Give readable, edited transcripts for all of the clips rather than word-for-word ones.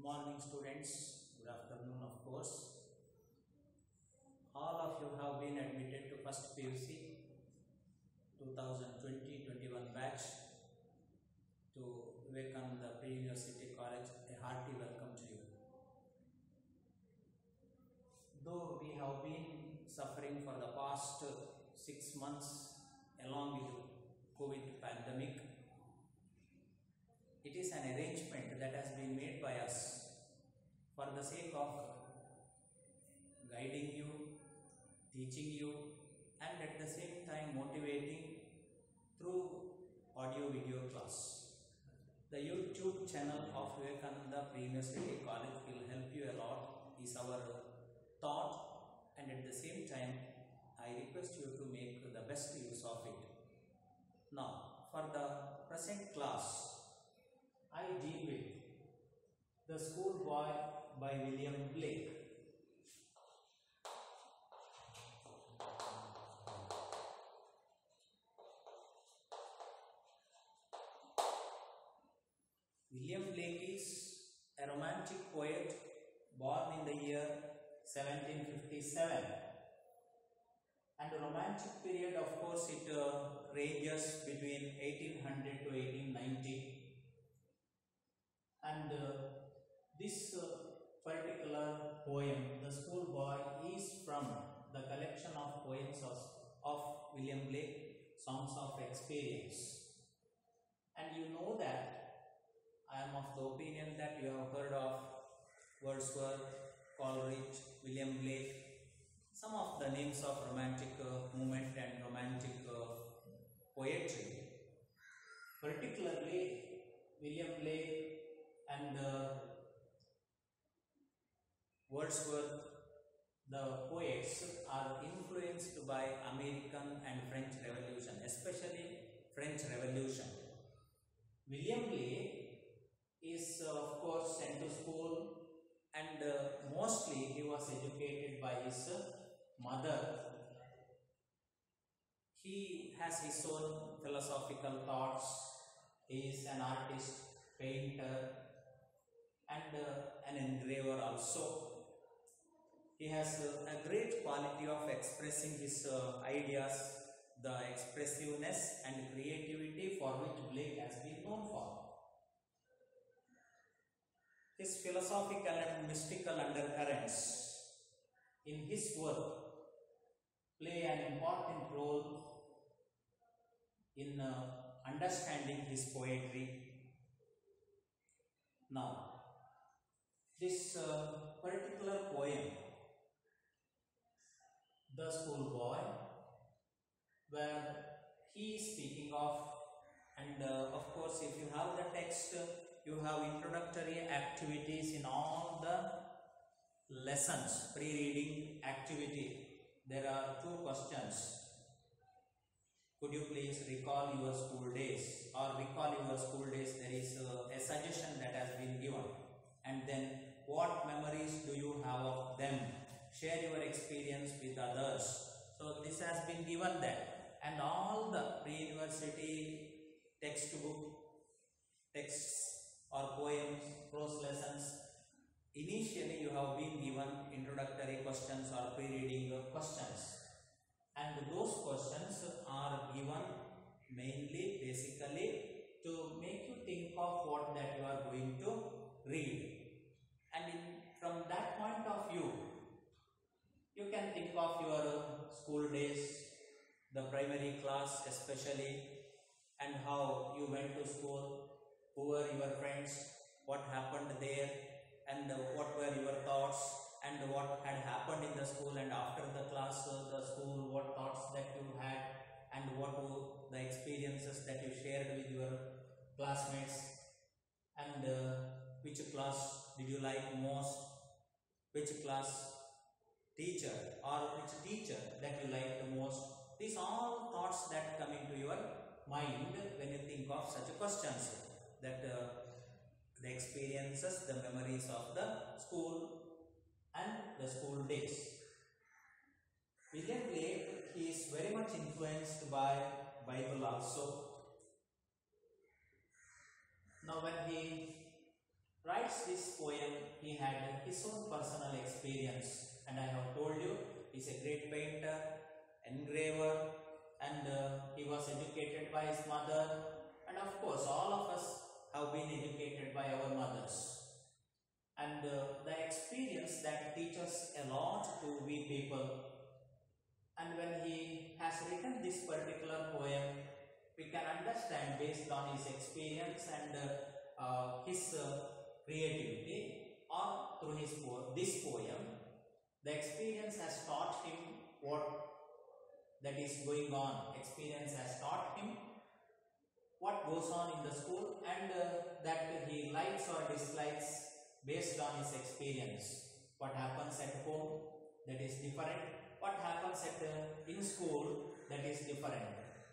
Morning students, good afternoon of course. All of you have been admitted to first PUC 2020-21 batch to Vivekananda Pre-University College. A hearty welcome to you. Though we have been suffering for the past 6 months along with COVID pandemic, it is an arrangement that has been made by us for the sake of guiding you, teaching you, and at the same time motivating through audio-video class. The YouTube channel of Vivekananda Pre-University College will help you a lot, is our thought, and at the same time I request you to make the best use of it. Now, for the present class, I deal with The Schoolboy by William Blake. William Blake is a romantic poet born in the year 1757. And the romantic period, of course, it ranges between 1800 to 1890. And this particular poem, The Schoolboy, is from the collection of poems of William Blake, Songs of Experience. And you know that I am of the opinion that you have heard of Wordsworth, Coleridge, William Blake, some of the names of romantic movement and romantic poetry. Particularly William Blake and Wordsworth, the poets, are influenced by American and French Revolution, especially French Revolution. William Blake is of course sent to school, and mostly he was educated by his mother. He has his own philosophical thoughts. He is an artist, painter, and an engraver also. He has a great quality of expressing his ideas, the expressiveness and creativity for which Blake has been known for. His philosophical and mystical undercurrents in his work play an important role in understanding his poetry. Now, this particular poem, The Schoolboy, where he is speaking of, and of course if you have the text, you have introductory activities in all the lessons, pre-reading activity. There are 2 questions. Could you please recall your school days, or recall your school days? There is a suggestion that has been given. And then, what memories do you have of them? Share your experience with others. So this has been given there. And all the pre-university textbook, texts or poems, prose lessons, initially you have been given introductory questions or pre-reading questions. And those questions are given mainly, basically, to make you think of what that you are going to read. And from that point of view, you can think of your school days, the primary class especially, and how you went to school, who were your friends, what happened there, and what were your thoughts, and what had happened in the school, and after the class, the school, what thoughts that you had, and what were the experiences that you shared with your classmates, and which class did you like most, which class teacher or which teacher that you liked the most. These all thoughts that come into your mind when you think of such questions, that the experiences, the memories of the school and the school days. William Blake, he is very much influenced by Bible also. Now when he writes this poem, he had his own personal experience, and I have told you he's a great painter, engraver, and he was educated by his mother, and of course all of us have been educated by our mothers. And the experience that teaches a lot to we people. And when he has written this particular poem, we can understand based on his experience and his creativity, or through his this poem, the experience has taught him what that is going on. Experience has taught him what goes on in the school, and that he likes or dislikes based on his experience. What happens at home, that is different. What happens at in school, that is different.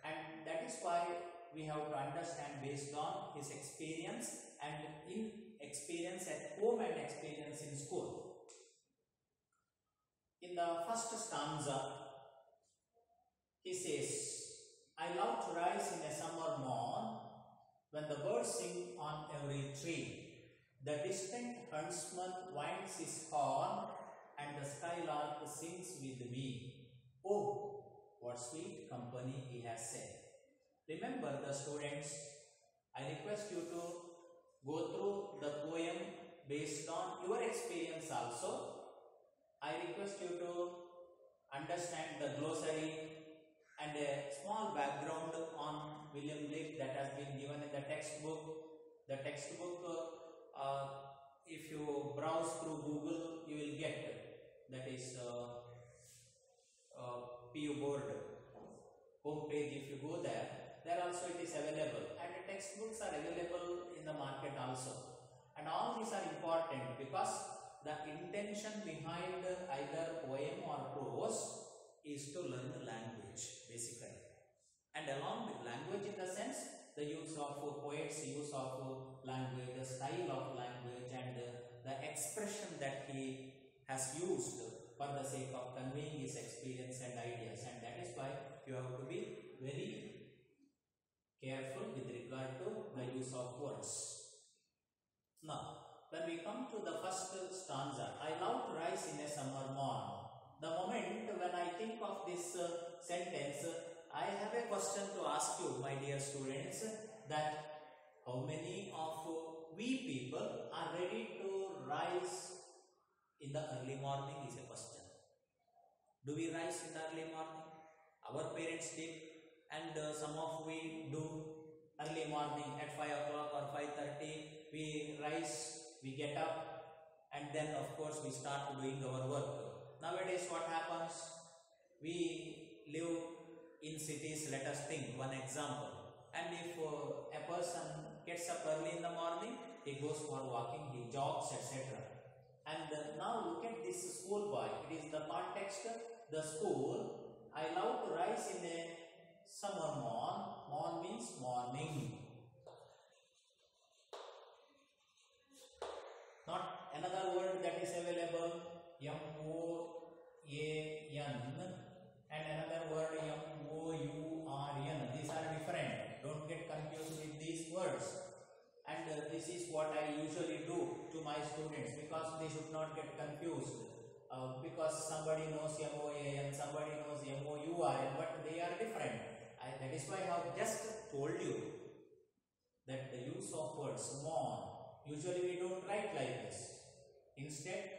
And that is why we have to understand based on his experience, and in experience at home and experience in school. In the first stanza, he says, I love to rise in a summer morn, when the birds sing on every tree. The distant huntsman winds his horn, and the skylark sings with me. Oh, what sweet company he has said. Remember, the students, I request you to go through the poem based on your experience also. I request you to understand the glossary and a small background on William Blake that has been given in the textbook. The textbook, if you browse through Google, you will get, that is PU board home page. If you go there also it is available, and the textbooks are available in the market also. And all these are important because the intention behind either poem or prose is to learn the language basically, and along with language in the sense the use of poets, use of language, the style of language, and the expression that he has used for the sake of conveying his experience and ideas. And that is why you have to be very careful with regard to the use of words. Now, when we come to the first stanza, I love to rise in a summer morn. The moment when I think of this sentence, I have a question to ask you, my dear students, that how many of we people are ready to rise in the early morning is a question. Do we rise in the early morning? Our parents did, and some of we do early morning at 5 o'clock or 5:30. We rise, we get up, and then of course we start doing our work. Nowadays what happens? We live in cities, let us think one example. And if a person gets up early in the morning, he goes for walking, he jogs, etc. And now look at this schoolboy. It is the context, the school. I love to rise in a summer morn. Morn means morning. Not another word that is available, M-O-A-N, and another word M-O-U-R-N. These are different. Don't get confused with these words. And this is what I usually do to my students, because they should not get confused. Because somebody knows M-O-A-N, somebody knows M-O-U-R-N, but they are different. That is why I have just told you that the use of words, morn, usually we don't write like this. Instead,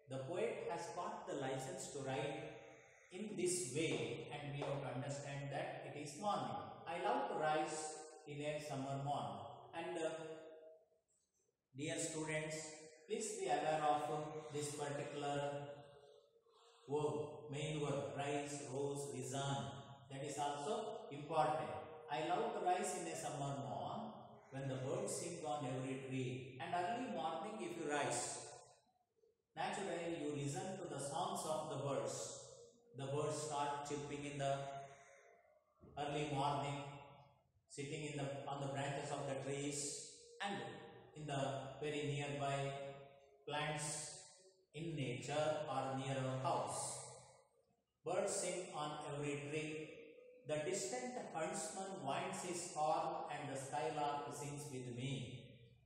the poet has got the license to write in this way, and we have to understand that it is morning. I love to rise in a summer morn. And dear students, please be aware of this particular verb, main verb, rise, rose, risen. That is also important. I love to rise in a summer morn, when the birds sing on every tree. And early morning, if you rise, naturally you listen to the songs of the birds. The birds start chirping in the early morning, sitting on the branches of the trees, and in the very nearby plants in nature or near our house. Birds sing on every tree. The distant huntsman winds his horn, and the skylark sings with me.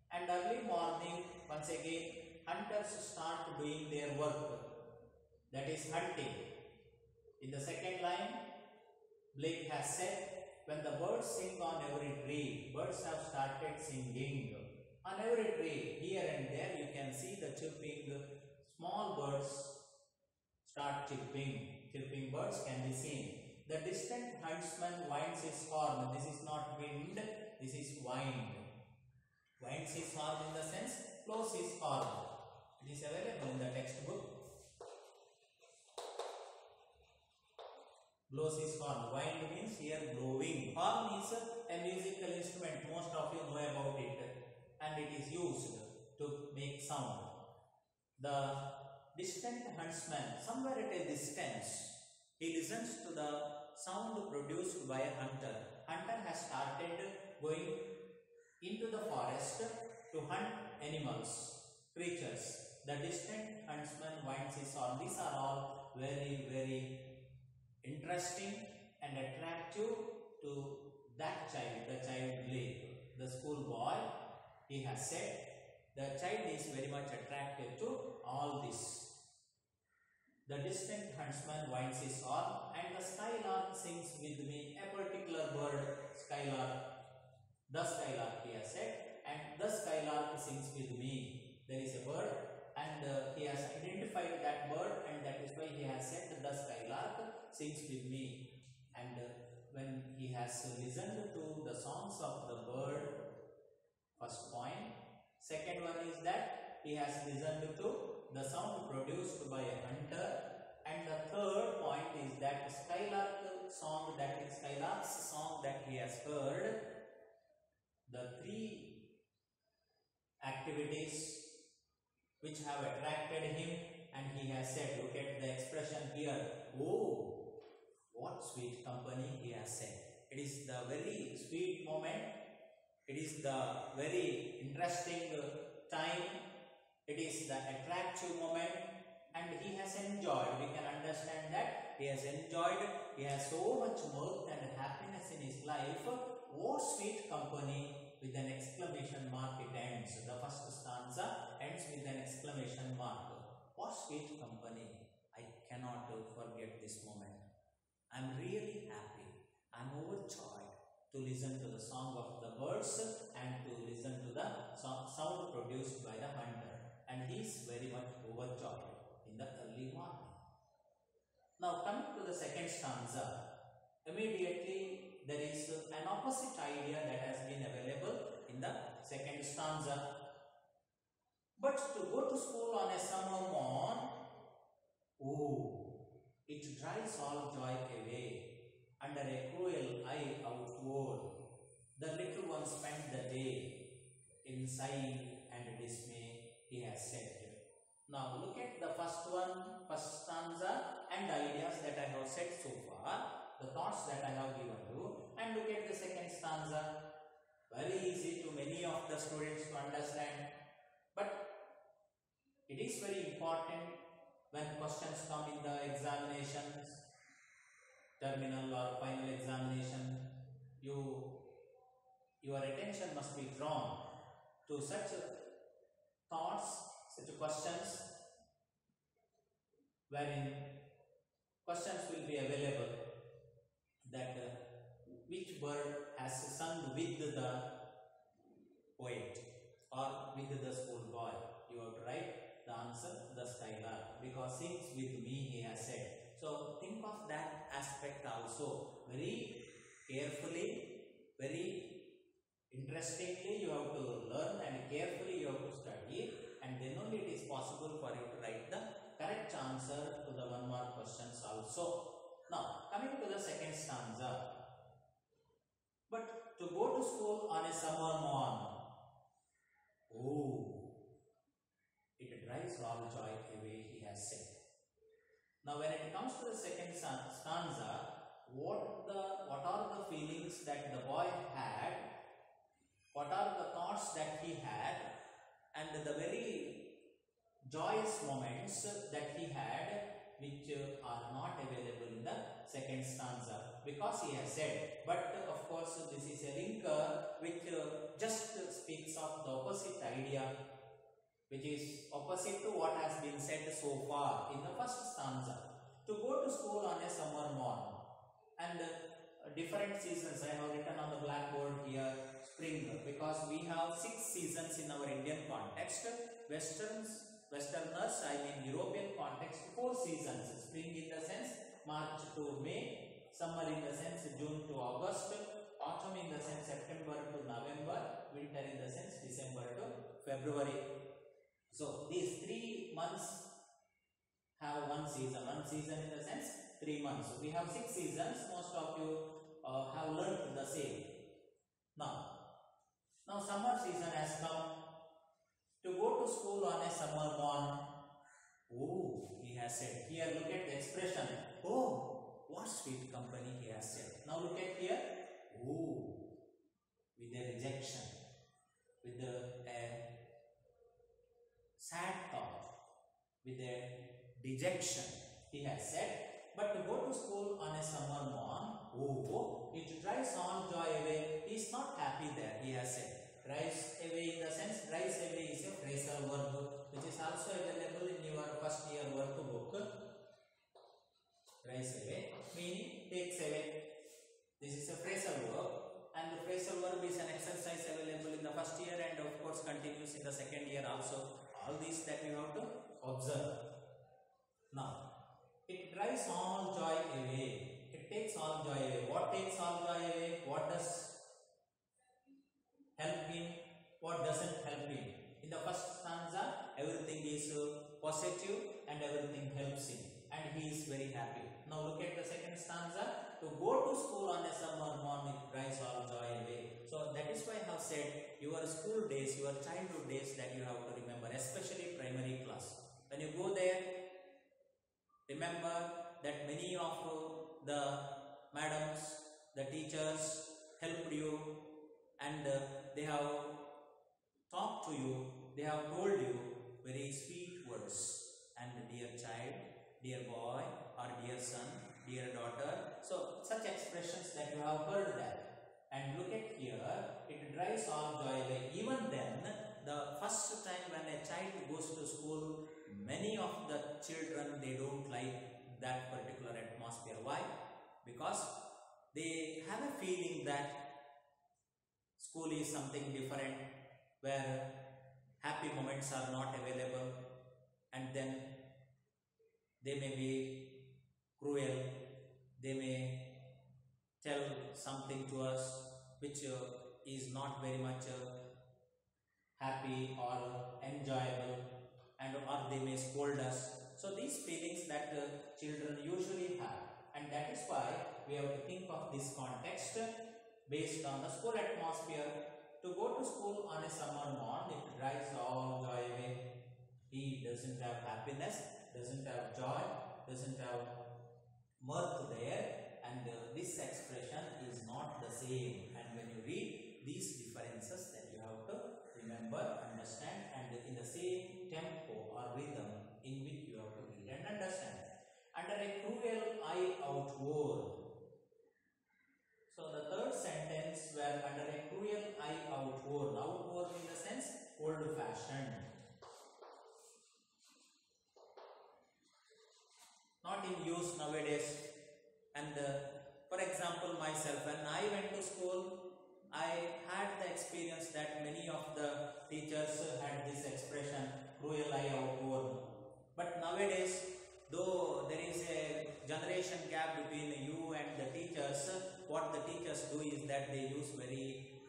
And early morning, once again hunters start doing their work, that is hunting. In the second line, Blake has said, when the birds sing on every tree, birds have started singing. On every tree, here and there, you can see the chirping. Small birds start chirping. Chirping birds can be seen. The distant huntsman winds his horn. This is not wind, this is wind. Winds his horn in the sense, blows his horn. It is available in the textbook. Blows his horn. Wind means here blowing. Horn is a musical instrument. Most of you know about it, and it is used to make sound. The distant huntsman, somewhere at a distance, he listens to the sound produced by a hunter. Hunter has started going into the forest to hunt animals, creatures. The distant huntsman winds his horn. These are all very, very interesting and attractive to that child, the child Blake, the schoolboy. He has said the child is very much attracted to all this. The distant huntsman winds his horn, and the skylark sings with me. A particular bird, skylark, the skylark, he has said, and the skylark sings with me. There is a bird, and he has identified that bird, and that is why he has said the skylark sings with me. And when he has listened to the songs of the bird, first point. Second one is that he has listened to the sound produced by a hunter, and the third point is that skylark song, that is skylark's song that he has heard. The three activities which have attracted him, and he has said, look at the expression here, oh, what sweet company, he has said. It is the very sweet moment, it is the very interesting time, it is the attractive moment, and he has enjoyed. We can understand that he has enjoyed, he has so much mirth and happiness in his life. What sweet company, with an exclamation mark it ends. The first stanza ends with an exclamation mark. What sweet company. I cannot forget this moment. I am really happy. I am overjoyed to listen to the song of the birds and to listen to the sound produced by the hunter. And he is very much overjoyed in the early morning. Now coming to the second stanza, immediately there is an opposite idea that has been available in the second stanza. But to go to school on a summer morn, oh, it drives all joy away. Under a cruel eye outward, the little one spent the day in sighing and dismay, he has said. Now look at the first one, first stanza, and the ideas that I have said so far, the thoughts that I have given you, and look at the second stanza. Very easy to many of the students to understand, but it is very important when questions come in the examinations, terminal or final examination. Your attention must be drawn to such thoughts, such questions, wherein questions will be available that which bird has sung with the poet or with the schoolboy. You have to write the answer, the skylark, because sings with me, he has said. So think of that aspect also. Very carefully, very interestingly you have to learn, and carefully you have to study, and then only it is possible for you to write the correct answer to the 1 mark questions also. Now coming to the second stanza. But to go to school on a summer morn, oh, it drives all joy away, he has said. Now when it comes to the second stanza, what are the feelings that the boy had, what are the thoughts that he had, and the very joyous moments that he had, which are not available in the second stanza, because he has said. But of course this is a linker which just speaks of the opposite idea. which is opposite to what has been said so far in the first stanza. To go to school on a summer morn, and different seasons I have written on the blackboard here. Spring, because we have 6 seasons in our Indian context. Westerners, I mean European context, 4 seasons. Spring in the sense March to May, summer in the sense June to August, autumn in the sense September to November, winter in the sense December to February. So these 3 months have one season in the sense 3 months. So we have 6 seasons. Most of you have learnt the same. Now summer season has come. To go to school on a summer morn. Oh, he has said. Here look at the expression. Oh, what sweet company, he has said. Now look at here. Oh, with a rejection, with a sad thought, with a dejection, he has said. But to go to school on a summer morn, oh, it drives all joy away. He is not happy there, he has said. Drives away in the sense, drives away is a phrasal verb, which is also available in your first year workbook. Drives away, meaning takes away. This is a phrasal verb, and the phrasal verb is an exercise available in the first year and of course continues in the second year also. All these that you have to observe. Now, it drives all joy away. It takes all joy away. What takes all joy away? What does help him? What doesn't help him? In the first stanza, everything is positive and everything helps him, and he is very happy. Now look at the second stanza. To go to school on a summer morn, it drives all joy away. So that is why I have said your school days, your childhood days that you have to remember, especially primary class. When you go there, remember that many of the madams, the teachers helped you, and they have talked to you, they have told you very sweet words. And dear child, dear boy, or dear son, dear daughter, so such expressions that you have heard that. And look at here, it drives all joy away. Even then, the first time when a child goes to school, many of the children, they don't like that particular atmosphere. Why? Because they have a feeling that school is something different, where happy moments are not available, and then they may be cruel, they may tell something to us which is not very much happy or enjoyable, and or they may scold us. So these feelings that children usually have, and that is why we have to think of this context based on the school atmosphere. To go to school on a summer morn, it drives all joy away. He doesn't have happiness, doesn't have joy, doesn't have mirth there, and this expression is not the same. And when you read these differences, that you have to remember, understand, and in the same tempo or rhythm in which you have to read and understand. Under a cruel eye outward. So the third sentence, where under a cruel eye outward, outward in the sense old fashioned, not in use nowadays. And for example, myself, when I went to school, I had the experience that many of the teachers had this expression, cruel eye outward. But nowadays, though there is a generation gap between you and the teachers, what the teachers do is that they use very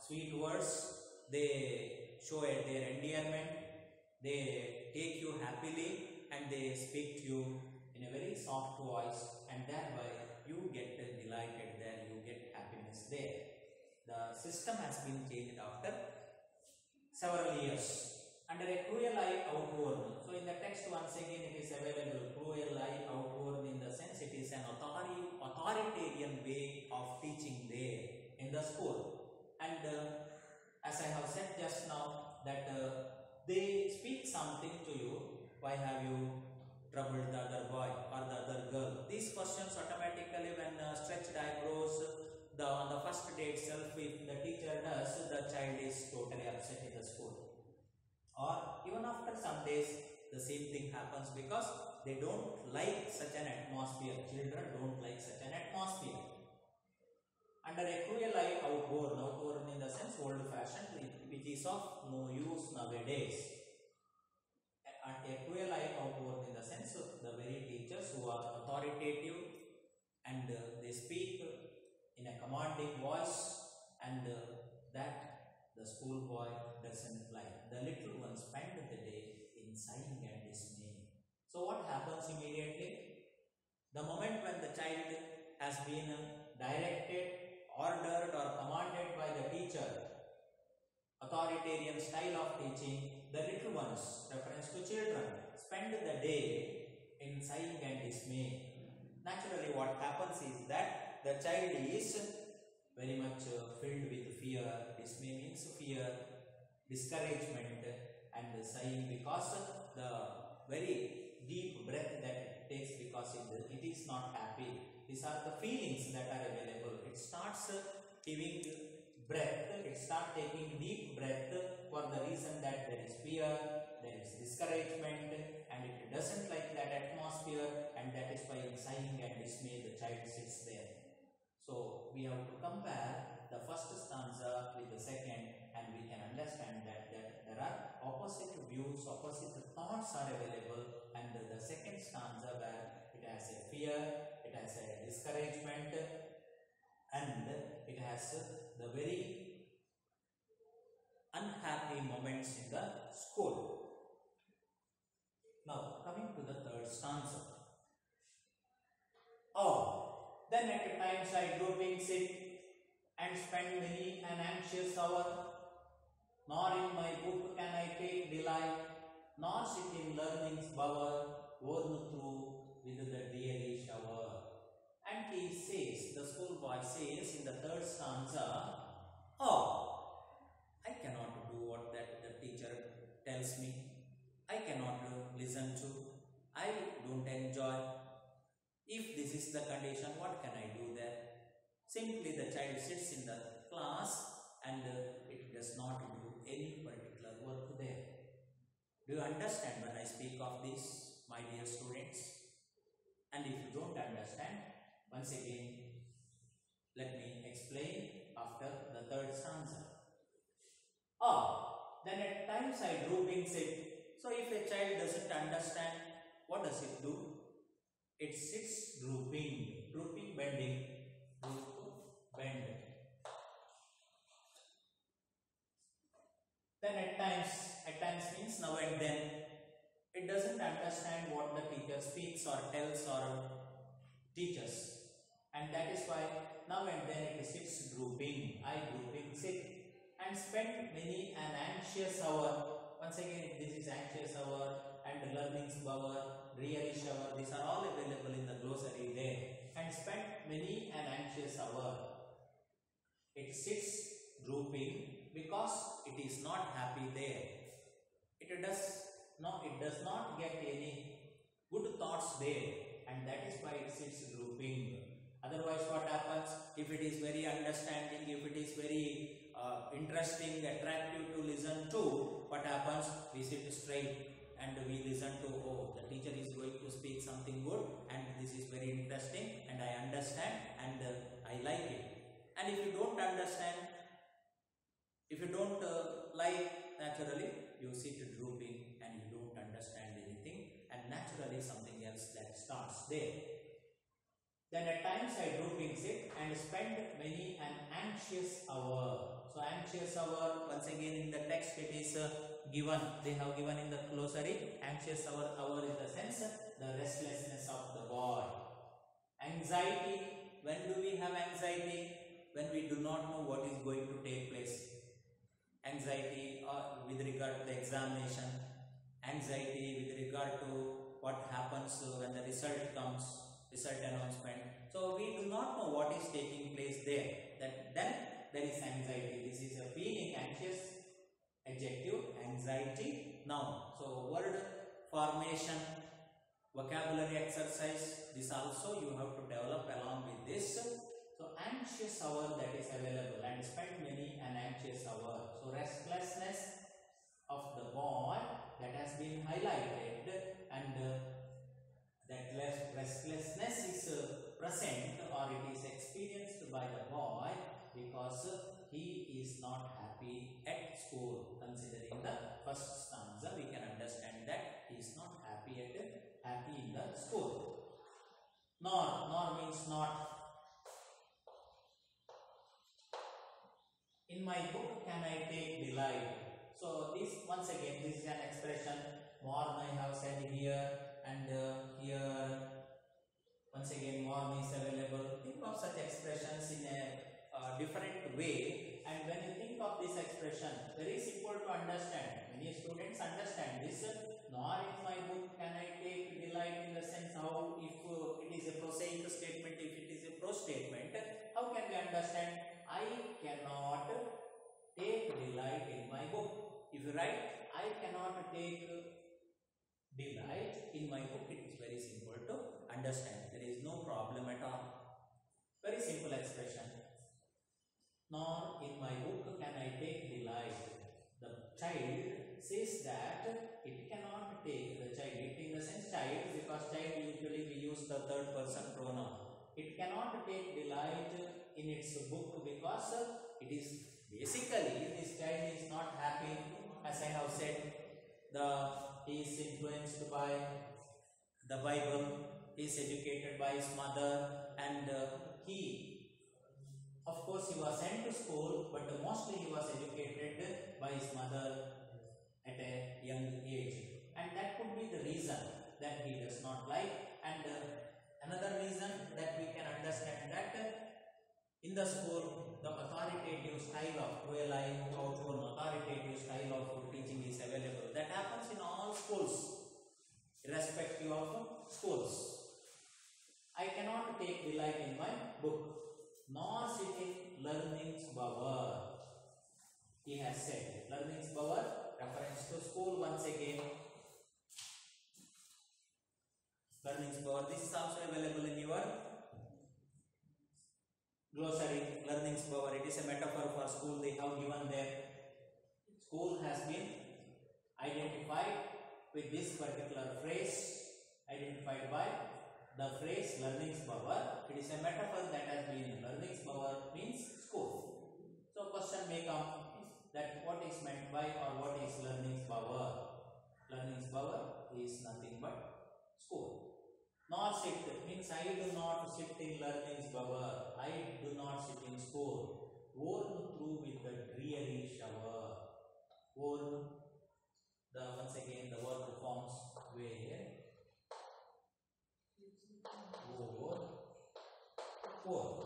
sweet words, they show their endearment, they take you happily, and they speak to you in a very soft voice, and thereby you get delighted there, you get happiness there. The system has been changed after several years. Under a cruel eye outward. So in the text once again it is available, cruel eye outward, in the sense it is an authoritarian way of teaching there in the school. And as I have said just now, that they speak something to you. Why have you troubled the other boy or the other girl? These questions automatically, when stretched eyebrows, on the first day itself, if the teacher does, the child is totally upset in the school. or even after some days the same thing happens, because they don't like such an atmosphere. Children don't like such an atmosphere. Under a cruel eye outborn in the sense old fashioned, which is of no use nowadays. And a cruel eye outborn in the sense of the very teachers who are authoritative and they speak in a commanding voice, and that the schoolboy doesn't like. The little ones spend the day in sighing and dismay. So what happens immediately? The moment when the child has been directed, ordered or commanded by the teacher, authoritarian style of teaching, the little ones, reference to children, spend the day in sighing and dismay. Naturally what happens is that the child is very much filled with fear. Dismay means fear, discouragement, and sighing because the very deep breath that it takes, because it is not happy. These are the feelings that are available. It starts giving breath, it starts taking deep breath for the reason that there is fear, there is discouragement, and it doesn't like that atmosphere, and that is why in sighing and dismay the child sits there. So we have to compare the first stanza with the second, and we can understand that there are opposite views, opposite thoughts are available, and the second stanza where it has a fear, it has a discouragement, and it has the very unhappy moments in the school. Now coming to the third stanza. Oh, then at times I drooping sit and spend many an anxious hour, nor in my book can I take delight, nor sit in learning's bower, worn through with the dreary shower. And he says, the schoolboy says in the third stanza, oh, I cannot do what that the teacher tells me. I cannot listen to. I don't enjoy. If this is the condition, what can I do there? Simply the child sits in the class and it does not do any particular work there. Do you understand when I speak of this, my dear students? And if you don't understand, once again, let me explain after the third stanza. Oh, then at times I drooping sit. So if a child doesn't understand, what does it do? It sits drooping, bending, droop, bend. Then at times means now and then, it doesn't understand what the teacher speaks or tells or teaches, and that is why now and then it sits drooping, I drooping sit, and spend many an anxious hour. Once again, this is anxious hour and learning's hour, drearish hour, these are all available in the glossary there. And spend many an anxious hour. It sits drooping because it is not happy there. It does not get any good thoughts there, and that is why it sits drooping. Otherwise, what happens? If it is very understanding, if it is very interesting, attractive to listen to, what happens? We sit straight and we listen to, oh, the teacher is going to speak something good and this is very interesting and I understand and I like it. And if you don't understand, if you don't like, naturally you sit drooping and you don't understand anything, and naturally something else that starts there. Then at times I drooping sit and spend many an anxious hour. So anxious hour, once again in the text it is given, they have given in the glossary, anxious hour is the sense, the restlessness of the boy. Anxiety, when do we have anxiety? When we do not know what is going to take place. Anxiety with regard to the examination, anxiety with regard to what happens when the result comes, result announcement. So we do not know what is taking place there. Then there is anxiety. This is a feeling, anxious, adjective, anxiety. Now, so word formation, vocabulary exercise, this also you have to develop along with this. So anxious hour that is available, and spend many an anxious hour. So restlessness, of the boy that has been highlighted, and that restlessness is present or it is experienced by the boy because he is not happy at school. Considering the first stanza, we can understand that he is not happy in the school. Nor means not. In my book can I take delight. So this, once again, this is an expression more I have said here, and here once again more is available. Think of such expressions in a different way, and when you think of this expression, very simple to understand. Many students understand this. Nor in my book can I take delight, in the sense how, if it is a prosaic statement, if it is a prose statement, how can we understand? I cannot take delight in my book. If you write I cannot take delight in my book, it is very simple to understand. There is no problem at all. Very simple expression. Nor in my book can I take delight. The child says that it cannot take, the child, it in the sense child, because child usually we use the third person pronoun. It cannot take delight in its book because it is basically, this child is not happy. As I have said, he is influenced by the Bible, he is educated by his mother, and of course he was sent to school, but mostly he was educated by his mother at a young age, and that could be the reason that he does not like. And another reason that we can understand, that in the school the authoritative style of authoritative style of teaching is available. That happens in all schools, irrespective of schools. I cannot take delight in my book, nor sit in learning's bower. He has said learning's bower, reference to school once again. Learning's bower, this is also available in your glossary. Learning's bower, it is a metaphor for school. They have given there. School has been identified with this particular phrase, identified by the phrase learning's bower. It is a metaphor that has been, learning's bower means school. So question may come that what is meant by, or what is learning's bower? Learning's bower is nothing but school. Nor sit means I do not sit in learning's bower. I do not sit in school. Worn through with the dreary shower. Worn, once again the verb forms where worn.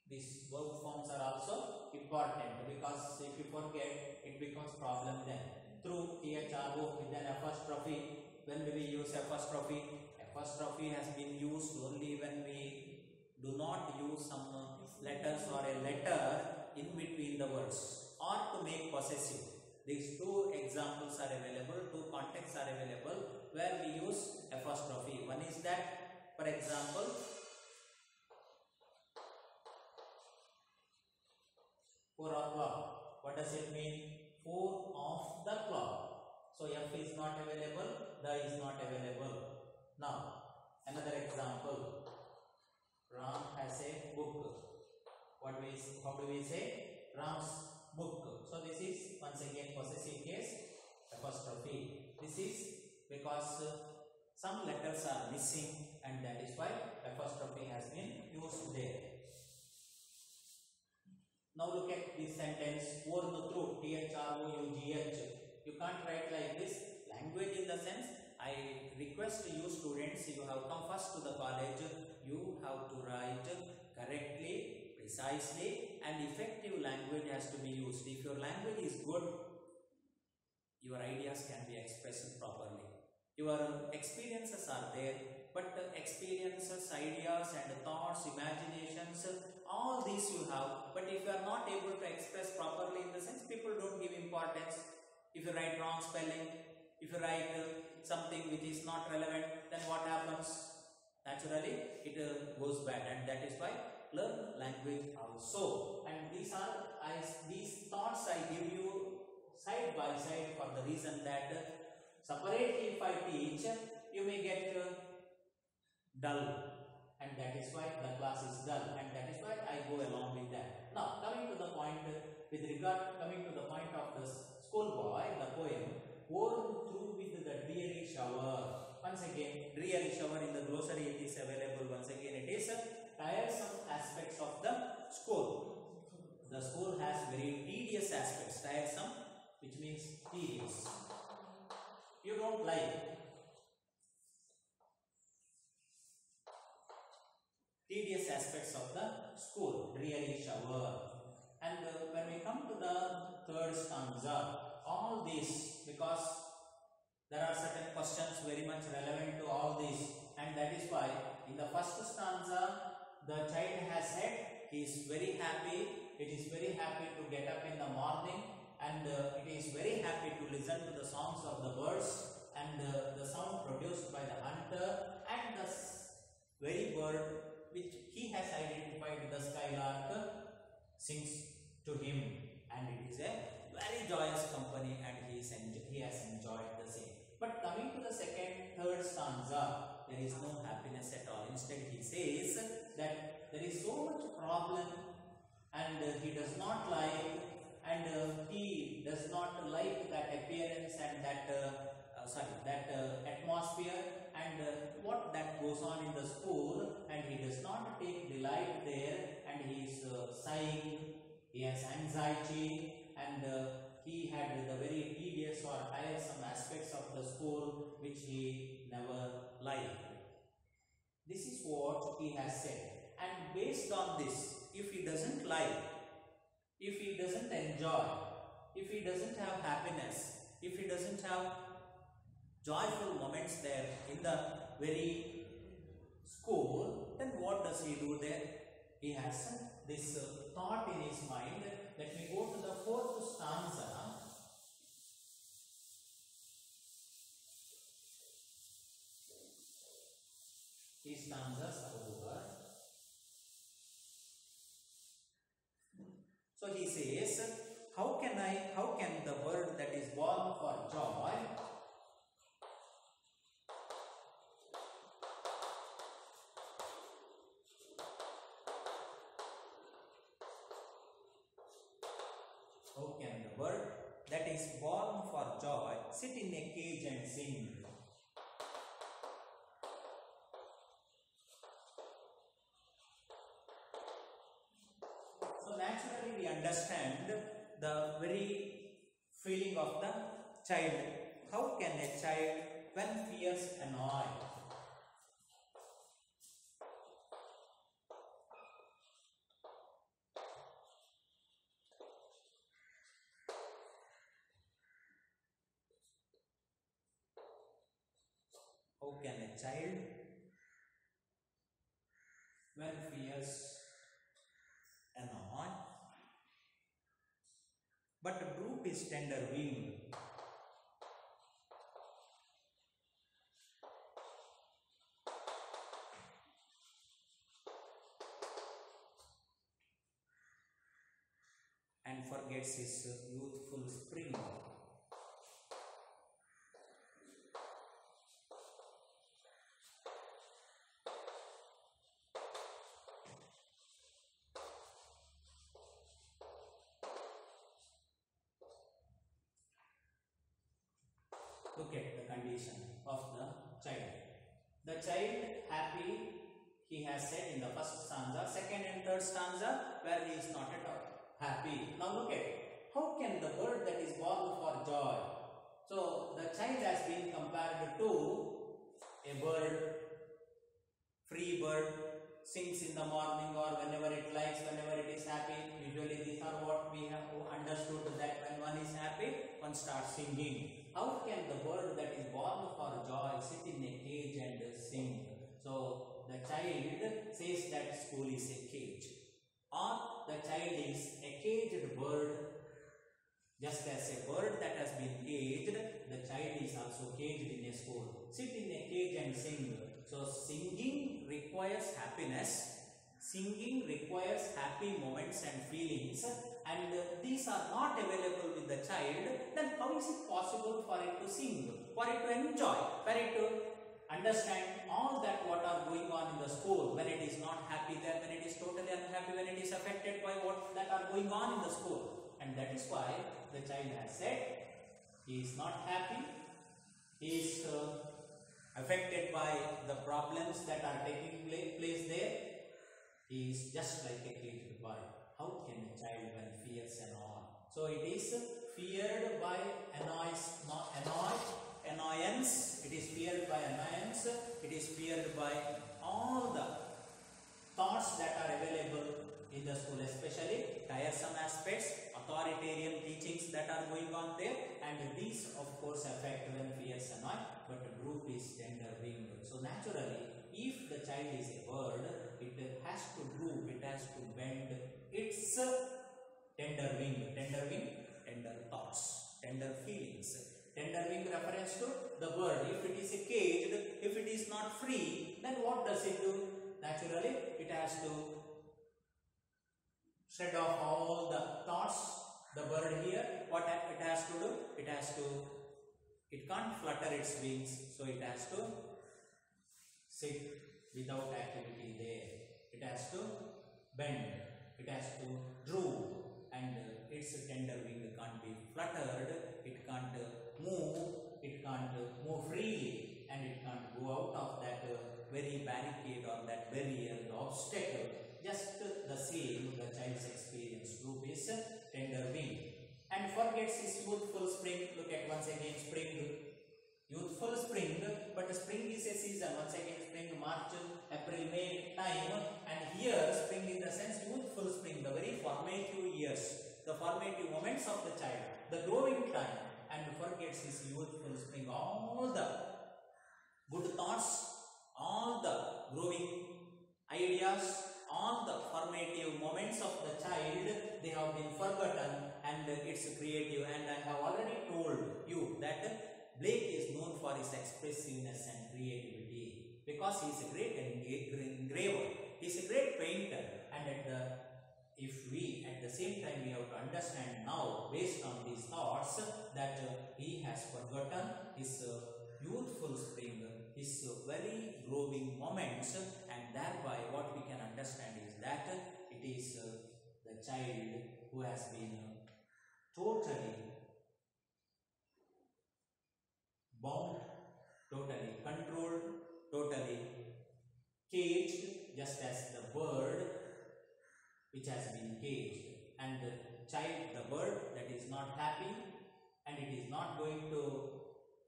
These verb forms are also important, because if you forget, it becomes problem then. Through, THRO with an apostrophe. When do we use apostrophe? Apostrophe has been used only when we do not use some letters or a letter in between the words, or to make possessive. These two examples are available, two contexts are available where we use apostrophe. One is that, for example, four o'clock. What does it mean? 4 of the clock. So F is not available, the is not available. Now, another example. Ram has a book. How do we say? Ram's book. So this is once again possessive case, apostrophe. This is because some letters are missing, and that is why apostrophe has been used there. Now look at this sentence, worn through, THROUGH. You can't write like this. Language in the sense, I request you students, you have come first to the college, you have to write correctly, precisely, and effective language has to be used. If your language is good, your ideas can be expressed properly. Your experiences are there, but experiences, ideas and thoughts, imaginations, all these you have, but if you are not able to express properly, in the sense people don't give importance. If you write wrong spelling, if you write something which is not relevant, then what happens? Naturally, it goes bad, and that is why learn language also. And these thoughts I give you side by side for the reason that separately if I teach, you may get dull, and that is why the class is dull, and that is why I go along with that. Now coming to the point coming to the point of the schoolboy, the poem, worn through with the dreary shower. Once again, dreary shower in the glossary it is available. Once again, it is tiresome aspects of the school. The school has very tedious aspects. Tiresome, which means tedious. You don't like. Tedious aspects of the school, dreary shower. And when we come to the third stanza, all this, because there are certain questions very much relevant to all this, and that is why in the first stanza the child has said he is very happy. It is very happy to get up in the morning, and it is very happy to listen to the songs of the birds and the sound produced by the hunter, and the very bird which he has identified, the skylark, sings to him, and it is a very joyous company, and he has enjoyed the same. But coming to the third stanza, there is no happiness at all. Instead, he says that there is so much problem, and he does not like, and he does not like that appearance and that atmosphere and what that goes on in the school, and he does not take delight there, and he is sighing, he has anxiety, and he had the very tedious or tiresome aspects of the school which he never liked. This is what he has said, and based on this, if he doesn't like, if he doesn't enjoy, if he doesn't have happiness, if he doesn't have joyful moments there in the very school, then what does he do there? He has this thought in his mind. Let me go to the fourth stanza. These stanzas are over. So he says, how can the bird that is born for joy that is born for joy sit in a cage and sing? So naturally we understand the very feeling of the child. How can a child, when fears annoy, child, when fears annoy, but droop his tender wing, and forgets his youthful spring. Look at the condition of the child. The child happy, he has said in the first stanza. Second and third stanza, where he is not at all happy. Now look at, how can the bird that is born for joy? So the child has been compared to a bird, free bird, sings in the morning or whenever it likes, whenever it is happy. Usually these are what we have understood, that when one is happy, one starts singing. How can the bird that is born for joy sit in a cage and sing? So the child says that school is a cage, or the child is a caged bird. Just as a bird that has been caged, the child is also caged in a school. Sit in a cage and sing. So singing requires happiness. Singing requires happy moments and feelings, and these are not available with the child, then how is it possible for it to sing, for it to enjoy, for it to understand all that what are going on in the school, when it is not happy there, when it is totally unhappy, when it is affected by what that are going on in the school. And that is why the child has said he is not happy, he is affected by the problems that are taking place there. He is just like a caged bird. How can a child when fears and all? So it is feared by annoyance. It is feared by annoyance. It is feared by all the thoughts that are available in the school, especially tiresome aspects, authoritarian teachings that are going on there, and these of course affect when fears annoy, but the group is tender winged. So naturally, if the child is a bird, it has to droop, it has to bend its tender wing, tender thoughts, tender feelings. Tender wing reference to the bird. If it is a caged, if it is not free, then what does it do? Naturally, it has to shed off all the thoughts. The bird here, what it has to do? It can't flutter its wings, so it has to sit without activity there. It has to bend, it has to droop, and its tender wing can't be fluttered, it can't move freely, and it can't go out of that very barricade or that barrier, the obstacle. Just the same, the child's experience. Droop is tender wing, and forgets his youthful spring. Look at once again spring. Youthful spring, but spring is a season. Once again spring, March, April, May time, and here spring in the sense youthful spring, the very formative years, the formative moments of the child, the growing time, and forgets his youthful spring. All the good thoughts, all the growing ideas, all the formative moments of the child, they have been forgotten, and it's creative. And I have already told you that Blake is known for his expressiveness and creativity because he is a great engraver, he is a great painter, and if we at the same time we have to understand now based on these thoughts that he has forgotten his youthful spring, his very growing moments, and thereby what we can understand is that it is the child who has been totally bound, totally controlled, totally caged, just as the bird which has been caged. And the child, the bird that is not happy, and it is not going to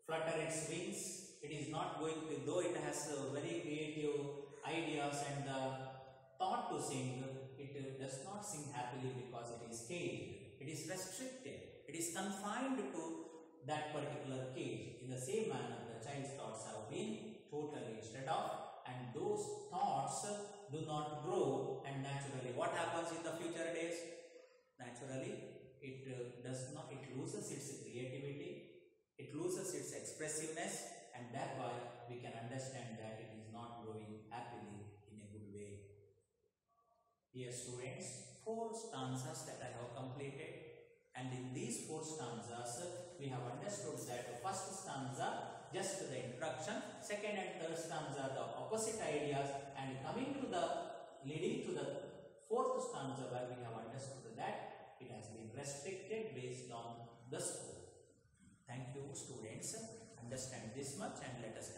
flutter its wings, it is not going to, though it has very creative ideas and thought to sing, it does not sing happily because it is caged, it is restricted, it is confined to that particular cage. In the same manner, the child's thoughts have been totally shut off, and those thoughts do not grow, and naturally what happens in the future days? Naturally it does not, it loses its creativity, it loses its expressiveness, and thereby we can understand that it is not growing happily in a good way. Dear students, 4 stanzas that I have completed, and in these 4 stanzas we have understood that the first stanza just the introduction, second and third stanza the opposite ideas, and coming to the leading to the 4th stanza where we have understood that it has been restricted based on the school. Thank you students, understand this much and let us